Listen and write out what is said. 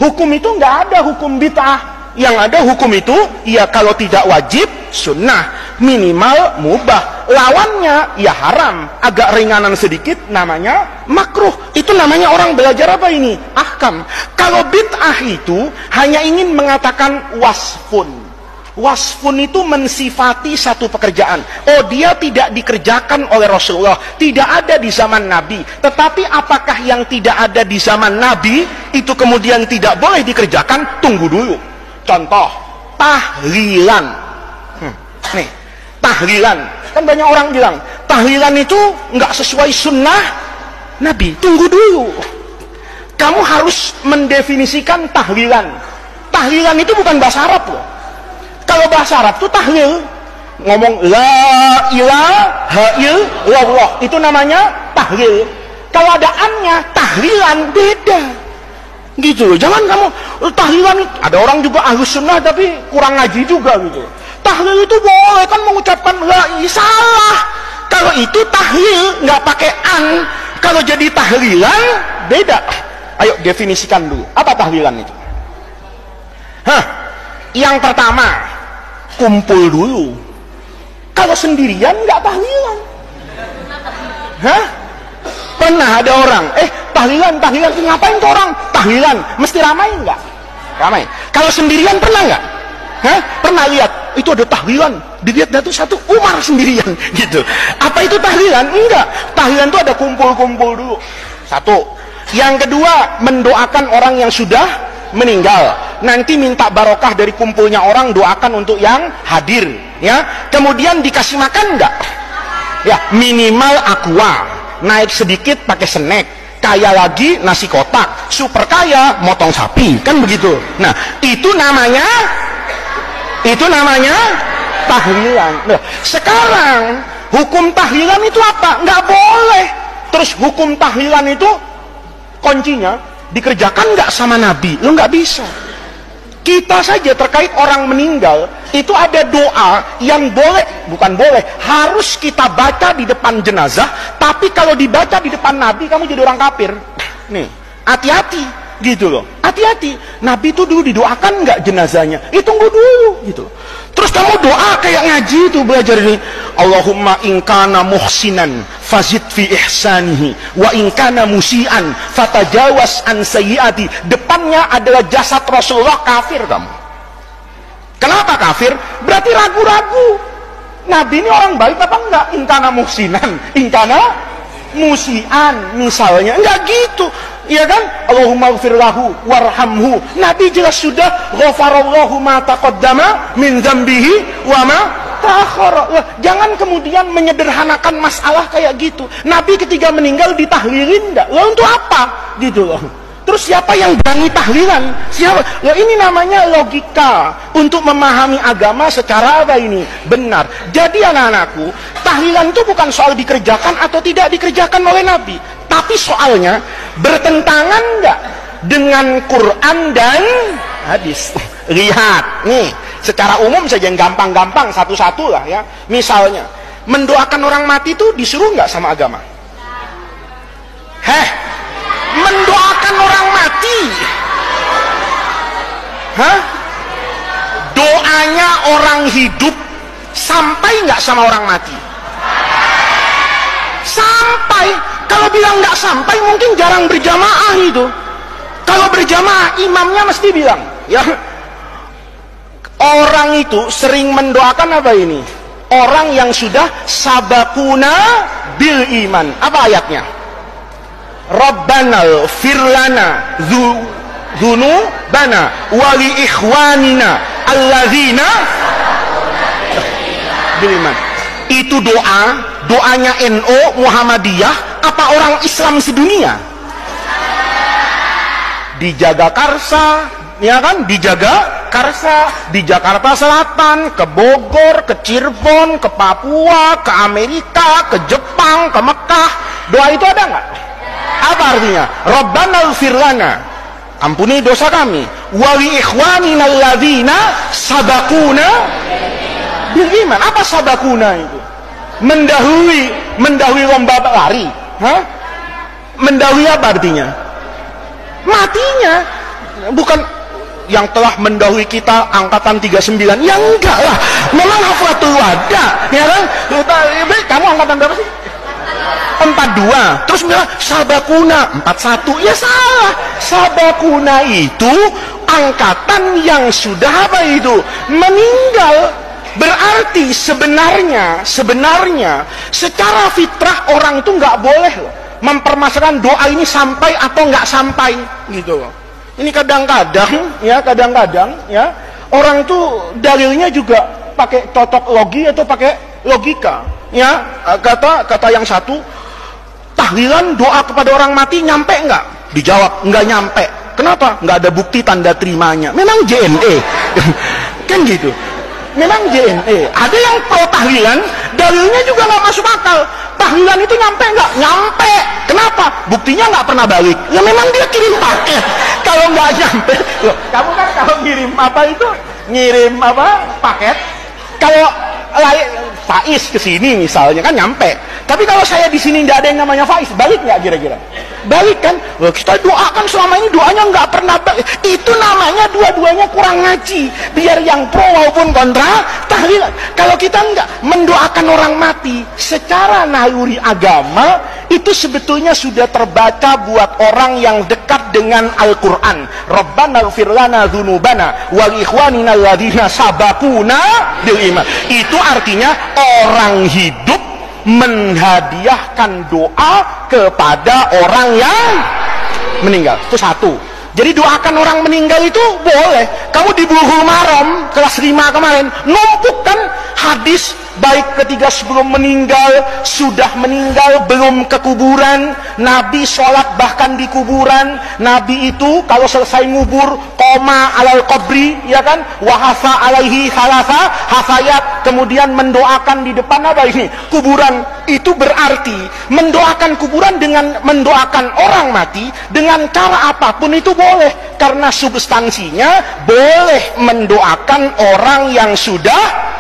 Hukum itu nggak ada hukum bid'ah. Yang ada hukum itu, ya kalau tidak wajib, sunnah. Minimal mubah. Lawannya, ya haram. Agak ringanan sedikit, namanya makruh. Itu namanya orang belajar apa ini? Ahkam. Kalau bid'ah itu hanya ingin mengatakan wasfun. Wasfun itu mensifati satu pekerjaan. Oh, dia tidak dikerjakan oleh Rasulullah, tidak ada di zaman Nabi. Tetapi apakah yang tidak ada di zaman Nabi itu kemudian tidak boleh dikerjakan? Tunggu dulu. Contoh, tahlilan. Nih, tahlilan. Kan banyak orang bilang, tahlilan itu nggak sesuai sunnah Nabi. Tunggu dulu. Kamu harus mendefinisikan tahlilan. Tahlilan itu bukan bahasa Arab loh. Kalau bahasa Arab itu tahlil, ngomong la ilaha illallah, itu namanya tahlil. Kalau ada annya, tahlilan beda. Gitu loh. Jangan kamu tahlilan, ada orang juga ahlus sunnah tapi kurang ngaji juga gitu. Tahlil itu boleh kan mengucapkan la ilaha, salah. Kalau itu tahlil nggak pakai an. Kalau jadi tahlilan beda. Ayo definisikan dulu. Apa tahlilan itu? Yang pertama, kumpul dulu. Kalau sendirian nggak tahlilan. Pernah ada orang, tahlilan, ngapain tuh orang? Tahlilan, mesti ramai nggak? Ramai. Kalau sendirian pernah nggak? Pernah lihat? Itu ada tahlilan, dilihat itu satu Umar sendirian, gitu. Apa itu tahlilan? Enggak. Tahlilan itu ada kumpul-kumpul dulu. Satu. Yang kedua, mendoakan orang yang sudah meninggal. Nanti minta barokah dari kumpulnya orang, doakan untuk yang hadir, ya. Kemudian dikasih makan enggak? Ya, minimal aqua. Naik sedikit pakai snack. Kaya lagi nasi kotak. Super kaya motong sapi, kan begitu. Nah, itu namanya tahlilan. Nah, sekarang hukum tahlilan itu apa? Nggak boleh. Terus hukum tahlilan itu kuncinya dikerjakan nggak sama Nabi? Lo nggak bisa. Kita saja terkait orang meninggal itu ada doa yang harus kita baca di depan jenazah. Tapi kalau dibaca di depan Nabi, kamu jadi orang kafir. Nih, hati-hati gitu loh. Hati-hati. Nabi itu dulu didoakan nggak jenazahnya? Tunggu dulu gitu. Terus kamu doa kayak ngaji itu, belajar ini. Allahumma inkana muhsinan fazid fi ihsanihi wa inkana musian fatajawaz an sayyiati. Depannya adalah jasad Rasulullah, kafir kamu. Kenapa kafir? Berarti ragu-ragu. Nabi ini orang baik apa enggak? Inkana muhsinan, inkana musian misalnya. Enggak gitu. Iya kan? Allahumma ighfir lahu warhamhu. Nabi jelas sudah ghafarallahu ma taqaddama min dzambihi wa ma ta'akhkhara. Jangan kemudian menyederhanakan masalah kayak gitu. Nabi ketika meninggal ditahlilin enggak? Lah untuk apa? Gitu loh. Terus siapa yang berani tahlilan? Siapa? Ya ini namanya logika untuk memahami agama secara apa ini? Benar. Jadi anak-anakku, tahlilan itu bukan soal dikerjakan atau tidak dikerjakan oleh Nabi. Tapi soalnya bertentangan enggak dengan Quran dan hadis. Lihat, nih, secara umum saja yang gampang-gampang satu-satu lah ya. Misalnya, mendoakan orang mati itu disuruh enggak sama agama? Mendoakan orang mati. Doanya orang hidup sampai nggak sama orang mati? Sampai. Kalau bilang nggak sampai, mungkin jarang berjamaah itu. Kalau berjamaah, imamnya mesti bilang, ya. Orang itu sering mendoakan apa ini? Orang yang sudah sabakuna bil iman. Apa ayatnya? Rabbana firlana dzunubana wa li ikhwanina alladzina bil iman. Itu doanya NU Muhammadiyah apa orang Islam sedunia? Dijaga Karsa, ya kan? Dijaga Karsa di Jakarta Selatan, ke Bogor, ke Cirebon, ke Papua, ke Amerika, ke Jepang, ke Mekah. Doa itu ada nggak? Apa artinya? Rabbana ighfir lana, ampuni dosa kami, wa li ikhwanina alladzina sabaquna bil iman. Apa sabaquna itu? Mendahului lomba lari. Mendahului apa artinya? Matinya. bukan yang telah mendahului kita angkatan 39, ya enggak lah, memang haflatul wada, ya kan? Kamu angkatan berapa sih? 42. Terus bilang sabakuna 41, ya salah. Sabakuna itu angkatan yang sudah apa itu? Meninggal. Berarti sebenarnya secara fitrah orang itu nggak boleh loh mempermasalahkan doa ini sampai atau nggak sampai gitu loh. Ini kadang-kadang ya orang itu dalilnya juga pakai cocok logi atau pakai logika ya. Kata yang satu, tahlilan doa kepada orang mati nyampe nggak? Dijawab nggak nyampe. Kenapa? Nggak ada bukti tanda terimanya. Memang JNE kan gitu. Memang JNE. Ada yang pro tahlilan, dalilnya juga nggak masuk akal. Tahlilan itu nyampe nggak? Nyampe. Kenapa? Buktinya nggak pernah balik. Ya memang dia kirim paket. Kalau nggak nyampe, loh, kamu kan kalau ngirim apa itu? Ngirim apa? Paket. Kalau Faiz ke sini misalnya kan nyampe. Tapi kalau saya di sini nggak ada yang namanya Faiz, balik nggak kira-kira? Balik kan? Loh, kita doakan selama ini doanya nggak pernah balik. Itu namanya dua-duanya kurang ngaji. Biar yang pro maupun kontra tahlilan. Kalau kita nggak mendoakan orang mati secara naluri agama, itu sebetulnya sudah terbaca buat orang yang dekat dengan Al-Quran. Rabbana ighfir lana dzunubana wal ikhwanina alladzina sabaquna bil iman. Itu artinya orang hidup menghadiahkan doa kepada orang yang meninggal. Itu satu. Jadi doakan orang meninggal itu boleh. Kamu di Bulughul Maram kelas 5 kemarin numpuk kan hadis baik ketika sebelum meninggal, sudah meninggal, belum ke kuburan, Nabi sholat bahkan di kuburan. Nabi itu kalau selesai ngubur koma alal qabri, ya kan, wahasa alaihi salasa hafayat, kemudian mendoakan di depan apa ini? Kuburan. Itu berarti mendoakan kuburan dengan mendoakan orang mati dengan cara apapun itu boleh, karena substansinya boleh mendoakan orang yang sudah